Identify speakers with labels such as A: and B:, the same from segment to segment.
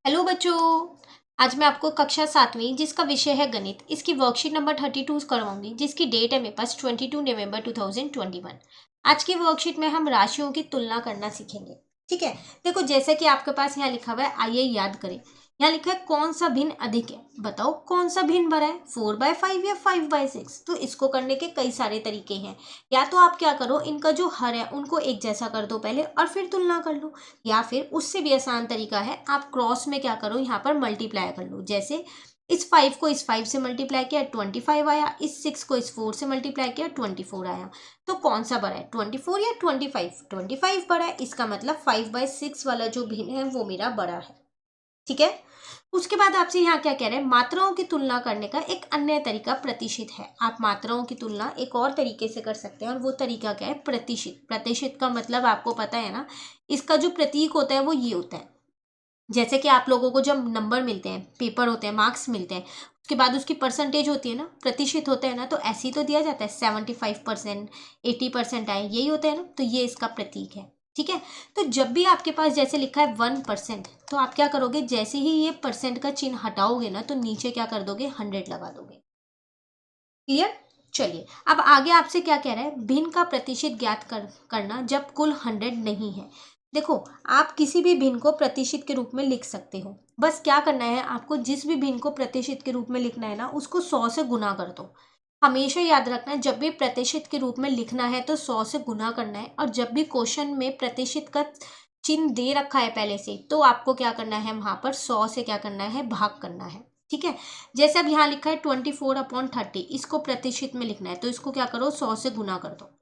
A: Hello बच्चों। आज मैं आपको कक्षा 7वीं जिसका विषय है गणित इसकी वर्कशीट नंबर 32 करवाऊंगी जिसकी डेट है मेरे पास 22 नवंबर 2021। आज की वर्कशीट में हम राशियों की तुलना करना सीखेंगे। ठीक है। देखो जैसे कि आपके पास यहाँ लिखा हुआ है, आइए याद करें। यहाँ लिखा है कौन सा भिन्न अधिक है, बताओ कौन सा भिन्न बड़ा है, 4/5 या 5/6। तो इसको करने के कई सारे तरीके हैं। या तो आप क्या करो, इनका जो हर है उनको एक जैसा कर दो पहले और फिर तुलना कर लो, या फिर उससे भी आसान तरीका है आप क्रॉस में क्या करो, यहाँ पर मल्टीप्लाई कर लो। जैसे इस 5 को इस 5 से मल्टीप्लाई किया 25 आया, इस 6 को इस 4 से मल्टीप्लाई किया 24 आया। तो कौन सा बड़ा है, 24 या 25? 25 बड़ा है, इसका मतलब 5/6 वाला जो भिन्न है वो मेरा बड़ा है। ठीक है। उसके बाद आपसे यहाँ क्या कह रहे हैं, मात्राओं की तुलना करने का एक अन्य तरीका प्रतिशत है। आप मात्राओं की तुलना एक और तरीके से कर सकते हैं और वो तरीका क्या है, प्रतिशत। प्रतिशत का मतलब आपको पता है ना, इसका जो प्रतीक होता है वो ये होता है। जैसे कि आप लोगों को जब नंबर मिलते हैं, पेपर होते हैं, मार्क्स मिलते हैं, उसके बाद उसकी परसेंटेज होती है ना, प्रतिशत होता है ना, तो ऐसे ही तो दिया जाता है 75%, 80% आए, यही होता है ना। तो ये इसका प्रतीक है। ठीक है। तो जब भी आपके पास जैसे लिखा है 1%, तो आप क्या करोगे, जैसे ही ये परसेंट का चिन्ह हटाओगे ना, तो नीचे क्या कर दोगे, 100 लगा दोगे। क्लियर। चलिए अब आगे आपसे क्या कह रहा है, भिन्न का प्रतिशत ज्ञात करना जब कुल 100 नहीं है। देखो आप किसी भी भिन्न को प्रतिशत के रूप में लिख सकते हो। बस क्या करना है आपको, जिस भी भिन्न को प्रतिशत के रूप में लिखना है ना, उसको 100 से गुना कर दो। हमेशा याद रखना है, जब भी प्रतिशत के रूप में लिखना है तो 100 से गुना करना है, और जब भी क्वेश्चन में प्रतिशत का चिन्ह दे रखा है पहले से, तो आपको क्या करना है, वहां पर 100 से क्या करना है, भाग करना है। ठीक है। जैसे अब यहाँ लिखा है 24/30, इसको प्रतिशत में लिखना है, तो इसको क्या करो, 100 से गुना कर दो।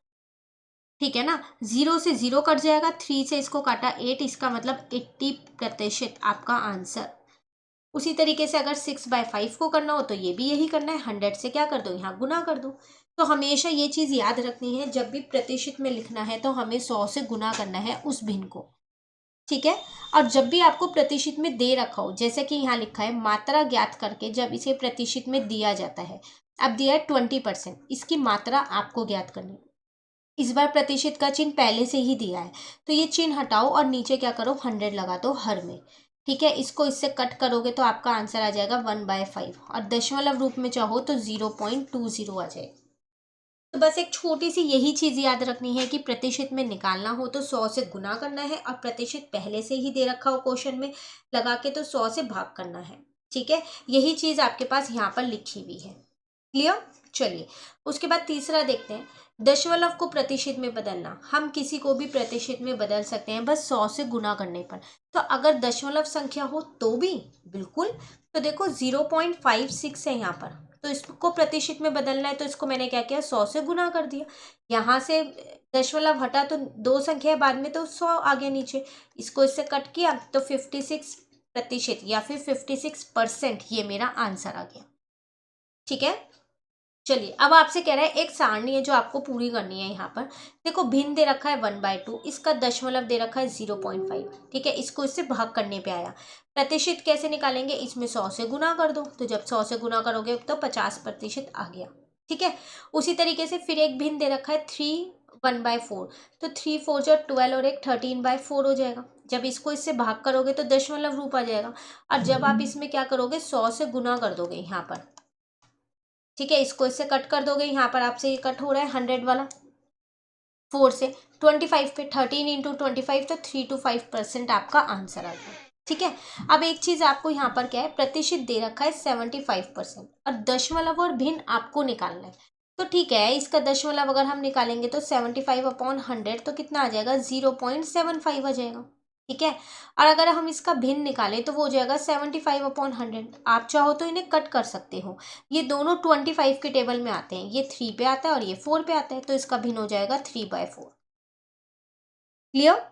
A: ठीक है ना। 0 से 0 कट जाएगा, 3 से इसको काटा 8, इसका मतलब 80% आपका आंसर। उसी तरीके से अगर 6/5 को करना हो तो ये भी यही करना है, 100 से क्या कर दो, यहाँ गुना कर दो। तो हमेशा ये चीज याद रखनी है, जब भी प्रतिशत में लिखना है तो हमें 100 से गुना करना है उस भिन्न को। ठीक है। और जब भी आपको प्रतिशत में दे रखा हो, जैसे कि यहाँ लिखा है मात्रा ज्ञात करके जब इसे प्रतिशत में दिया जाता है। अब दिया है 20%, इसकी मात्रा आपको ज्ञात करनी है। इस बार प्रतिशत का चिन्ह पहले से ही दिया है, तो ये चिन्ह हटाओ और नीचे क्या करो, 100 लगा दो हर में। ठीक है। इसको इससे कट करोगे तो आपका आंसर आ जाएगा 1/5, और दशमलव रूप में चाहो तो 0.20 आ जाएगा। तो बस एक छोटी सी यही चीज याद रखनी है कि प्रतिशत में निकालना हो तो 100 से गुना करना है, और प्रतिशत पहले से ही दे रखा हो क्वेश्चन में लगा के तो 100 से भाग करना है। ठीक है। यही चीज आपके पास यहाँ पर लिखी हुई है। क्लियर। चलिए उसके बाद तीसरा देखते हैं, दशमलव को प्रतिशत में बदलना। हम किसी को भी प्रतिशत में बदल सकते हैं बस 100 से गुना करने पर। तो अगर दशमलव संख्या हो तो भी बिल्कुल। तो देखो 0.56 है यहाँ पर, तो इसको प्रतिशत में बदलना है, तो इसको मैंने क्या किया, 100 से गुना कर दिया। यहाँ से दशमलव हटा तो दो संख्या बाद में, तो 100 आ गया नीचे। इसको इससे कट किया तो 56% या फिर 56%, ये मेरा आंसर आ गया। ठीक है। चलिए अब आपसे कह रहा है एक सारणी है जो आपको पूरी करनी है। यहाँ पर देखो भिन्न दे रखा है 1/2, इसका दशमलव दे रखा है 0.5। ठीक है। इसको इससे भाग करने पे आया। प्रतिशत कैसे निकालेंगे, इसमें 100 से गुना कर दो, तो जब 100 से गुना करोगे तो 50% आ गया। ठीक है। उसी तरीके से फिर एक भिन्न दे रखा है 3 1/4, तो 3 4 12 और एक 13/4 हो जाएगा। जब इसको इससे भाग करोगे तो दशमलव रूप आ जाएगा, और जब आप इसमें क्या करोगे, 100 से गुना कर दोगे यहाँ पर। ठीक है। इसको इससे कट कर दोगे, यहाँ पर आपसे ये कट हो रहा है 100 वाला 4 से 25 पे, 13 × 25, तो 3 to 5% आपका आंसर आ गया। ठीक है। अब एक चीज आपको यहाँ पर क्या है, प्रतिशत दे रखा है 75%, और दशमलव और भिन्न आपको निकालना है। तो ठीक है, इसका दशमलव अगर हम निकालेंगे तो 75/100, तो कितना आ जाएगा, 0.75 आ जाएगा। ठीक है। और अगर हम इसका भिन्न निकालें तो वो हो जाएगा 75/100। आप चाहो तो इन्हें कट कर सकते हो, ये दोनों 25 के टेबल में आते हैं, ये 3 पे आता है और ये 4 पे आता है, तो इसका भिन्न हो जाएगा 3/4। क्लियर।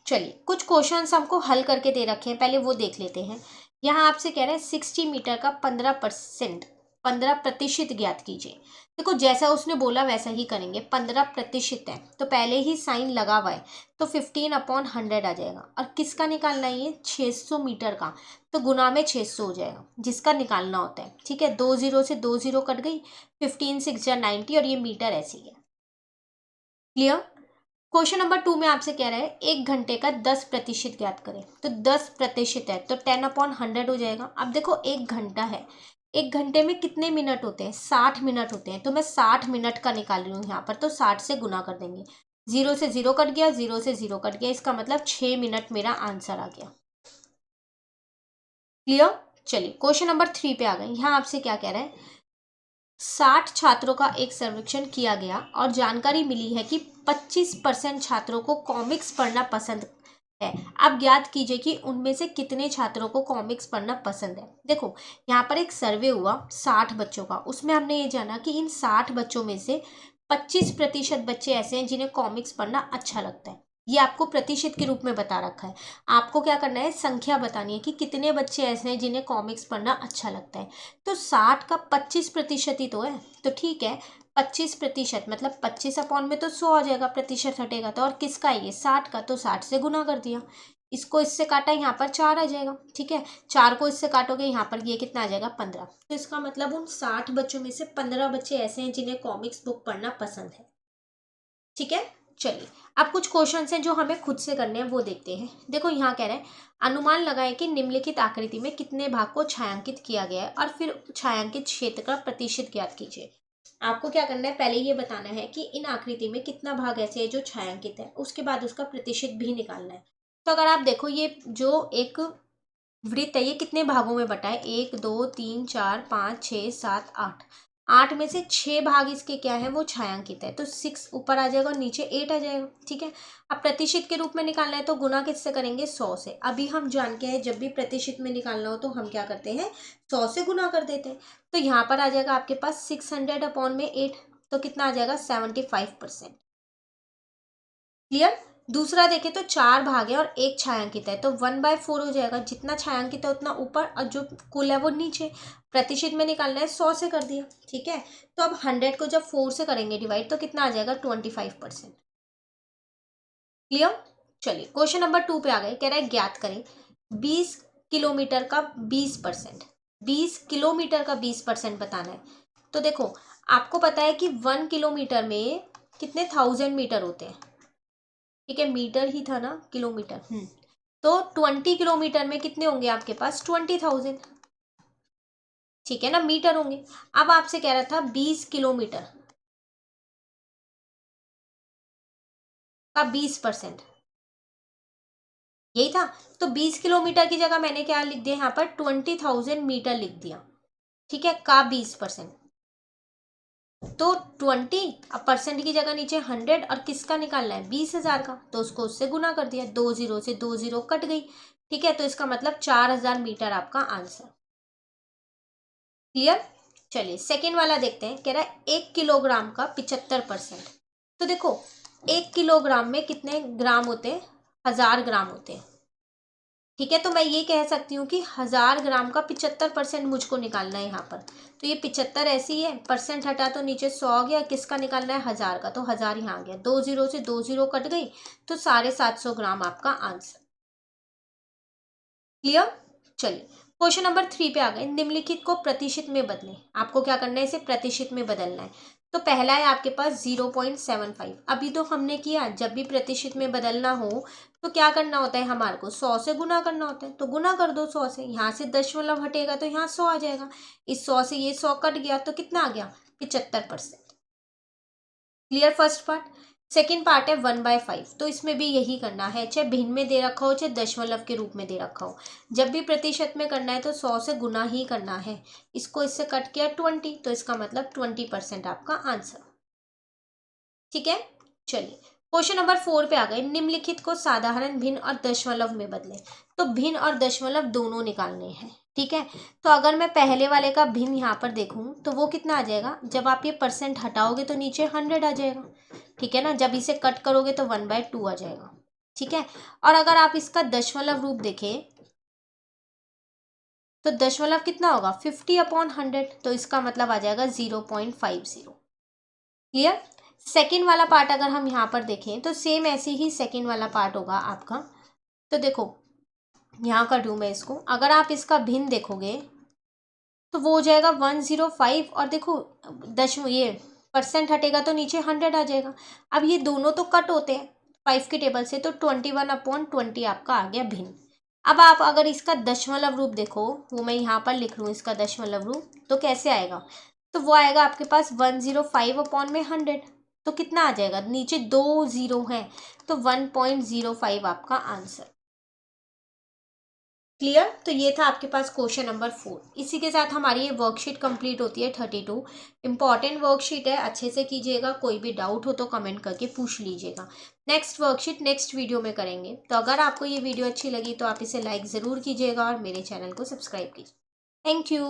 A: चलिए कुछ क्वेश्चंस हमको हल करके दे रखे हैं, पहले वो देख लेते हैं। यहाँ आपसे कह रहे हैं 60 मीटर का 15% ज्ञात कीजिए। देखो जैसा उसने बोला वैसा ही करेंगे, 15% है तो पहले ही साइन लगा हुआ है, तो 15/100 आ जाएगा। और किसका निकालना है, ये 600 मीटर का, तो गुना में 600 हो जाएगा जिसका निकालना होता है। ठीक है। 2 0 से 2 0 कट गई, 15 6 90, और ये मीटर ऐसी है। क्लियर। क्वेश्चन नंबर 2 में आपसे कह रहा है 1 घंटे का 10% ज्ञात करें। तो 10% है तो 10/100 हो जाएगा। अब देखो 1 घंटा है, 1 घंटे में कितने मिनट होते हैं? 60 मिनट होते हैं। तो मैं 60 मिनट का निकाल रही हूँ यहाँ पर, तो 60 से गुना कर देंगे। 0 से 0 कट गया, 0 से 0 कट गया, इसका मतलब 6 मिनट मेरा आंसर आ गया। क्लियर? चलिए क्वेश्चन नंबर 3 पे आ गए। यहाँ आपसे क्या कह रहा है, 60 छात्रों का एक सर्वेक्षण किया गया और जानकारी मिली है कि 25% छात्रों को कॉमिक्स पढ़ना पसंद है। अब ज्ञात कीजिए कि उनमें से कितने छात्रों को कॉमिक्स पढ़ना पसंद है। देखो यहाँ पर एक सर्वे हुआ 60 बच्चों का, उसमें हमने ये जाना कि इन 60 बच्चों में से 25% बच्चे ऐसे हैं जिन्हें कॉमिक्स पढ़ना अच्छा लगता है। ये आपको प्रतिशत के रूप में बता रखा है। आपको क्या करना है, संख्या बतानी है कि कितने बच्चे ऐसे हैं जिन्हें कॉमिक्स पढ़ना अच्छा लगता है। तो 60 का 25% ही तो है, तो ठीक है 25% मतलब 25 में तो 100 आ जाएगा, प्रतिशत हटेगा तो। और किसका है ये? 60 का, तो 60 से गुना कर दिया। इसको इससे काटा, यहाँ पर 4 आ जाएगा। ठीक है, 4 को इससे काटोगे यहाँ पर ये कितना आ जाएगा? 15। तो इसका मतलब उन 60 बच्चों में से 15 बच्चे ऐसे हैं जिन्हें कॉमिक्स बुक पढ़ना पसंद है। ठीक है, चलिए अब कुछ क्वेश्चन हैं जो हमें खुद से करने हैं, वो देखते हैं। देखो यहाँ कह रहे हैं अनुमान लगाएं कि निम्नलिखित आकृति में कितने भाग को छायांकित किया गया है और फिर छायांकित क्षेत्र का प्रतिशत ज्ञात कीजिए। आपको क्या करना है, पहले ये बताना है कि इन आकृति में कितना भाग ऐसे है जो छायांकित है, उसके बाद उसका प्रतिशत भी निकालना है। तो अगर आप देखो ये जो एक वृत्त है ये कितने भागों में बटा है? 1 2 3 4 5 6 7 8। 8 में से 6 भाग इसके क्या है? वो छायांकित है, तो 6 ऊपर आ जाएगा और नीचे 8 आ जाएगा। ठीक है, अब प्रतिशत के रूप में निकालना है तो गुना किससे करेंगे? 100 से। अभी हम जान के हैं जब भी प्रतिशत में निकालना हो तो हम क्या करते हैं? 100 से गुना कर देते हैं। तो यहाँ पर आ जाएगा आपके पास 600/8, तो कितना आ जाएगा? 75%। क्लियर? दूसरा देखें तो 4 भाग है और 1 छायांकित है, तो 1/4 हो जाएगा। जितना छायांकित है उतना ऊपर और जो कुल है वो नीचे। प्रतिशत में निकालना है, 100 से कर दिया। ठीक है, तो अब 100 को जब 4 से करेंगे डिवाइड तो कितना आ जाएगा? 25%। क्लियर? चलिए क्वेश्चन नंबर 2 पे आ गए। कह रहा है ज्ञात करें 20 किलोमीटर का 20%। 20 किलोमीटर का 20% बताना है। तो देखो आपको पता है कि 1 किलोमीटर में कितने 1000 मीटर होते हैं। ठीक है, मीटर ही था ना, किलोमीटर। तो 20 किलोमीटर में कितने होंगे आपके पास? 20,000। ठीक है ना, मीटर होंगे। अब आपसे कह रहा था 20 किलोमीटर का 20%, यही था। तो 20 किलोमीटर की जगह मैंने क्या लिख दिया यहाँ पर? 20,000 मीटर लिख दिया। ठीक है, का 20%। तो 20, अब परसेंट की जगह नीचे 100, और किसका निकालना है? 20,000 का, तो उसको उससे गुना कर दिया। 2 0 से 2 0 कट गई। ठीक है, तो इसका मतलब 4,000 मीटर आपका आंसर। क्लियर? चलिए सेकेंड वाला देखते हैं। कह रहा है 1 किलोग्राम का 75%। तो देखो 1 किलोग्राम में कितने ग्राम होते हैं? 1000 ग्राम होते हैं। ठीक है, तो मैं ये कह सकती हूँ कि 1000 ग्राम का 75% मुझको निकालना है यहाँ पर। तो ये 75 ऐसी ही है, परसेंट हटा तो नीचे 100 आ गया। किसका निकालना है? 1000 का, तो 1000 यहाँ आ गया। 2 0 से 2 0 कट गई, तो 750 ग्राम आपका आंसर। क्लियर? चलिए क्वेश्चन नंबर 3 पे आ गए। निम्नलिखित को प्रतिशत में बदलें। आपको क्या करना है? इसे प्रतिशत में बदलना है। तो पहला है आपके पास 0.75। अभी तो हमने किया, जब भी प्रतिशत में बदलना हो तो क्या करना होता है? हमारे को 100 से गुना करना होता है। तो गुना कर दो 100 से। यहाँ से दशमलव हटेगा तो यहाँ 100 आ जाएगा। इस 100 से ये 100 कट गया तो कितना आ गया? 75%। Clear first part? Second part है 1/5। तो इसमें भी यही करना है, चाहे भिन्न में दे रखा हो चाहे दशमलव के रूप में दे रखा हो। जब भी प्रतिशत में करना है तो 100 से गुना ही करना है। इसको इससे कट किया 20, तो इसका मतलब 20% आपका आंसर। ठीक है, चलिए क्वेश्चन नंबर 4 पे आ गए। निम्नलिखित को साधारण भिन्न और दशमलव में बदलें। तो भिन्न और दशमलव दोनों निकालने हैं। ठीक है, तो अगर मैं पहले वाले का भिन्न यहाँ पर देखूँ तो वो कितना आ जाएगा? जब आप ये परसेंट हटाओगे तो नीचे 100 आ जाएगा। ठीक है ना, जब इसे कट करोगे तो 1/2 आ जाएगा। ठीक है, और अगर आप इसका दशमलव रूप देखें तो दशमलव कितना होगा? 50/100, तो इसका मतलब आ जाएगा 0.50। क्लियर? सेकेंड वाला पार्ट अगर हम यहाँ पर देखें तो सेम ऐसे ही सेकेंड वाला पार्ट होगा आपका। तो देखो यहाँ कर दूँ मैं इसको, अगर आप इसका भिन्न देखोगे तो वो हो जाएगा 105। और देखो ये परसेंट हटेगा तो नीचे 100 आ जाएगा। अब ये दोनों तो कट होते हैं, 5 के टेबल से, तो 21/20 आपका आ गया भिन्न। अब आप अगर इसका दशमलव रूप देखो, वो मैं यहाँ पर लिख लूँ इसका दशमलव रूप, तो कैसे आएगा? तो वो आएगा आपके पास 105/100। तो कितना आ जाएगा? नीचे 2 जीरो हैं, तो 1.05 आपका आंसर। क्लियर? तो ये था आपके पास क्वेश्चन नंबर 4। इसी के साथ हमारी ये वर्कशीट कंप्लीट होती है 32। इंपॉर्टेंट वर्कशीट है, अच्छे से कीजिएगा। कोई भी डाउट हो तो कमेंट करके पूछ लीजिएगा। नेक्स्ट वर्कशीट नेक्स्ट वीडियो में करेंगे। तो अगर आपको ये वीडियो अच्छी लगी तो आप इसे लाइक ज़रूर कीजिएगा और मेरे चैनल को सब्सक्राइब कीजिए। Thank you.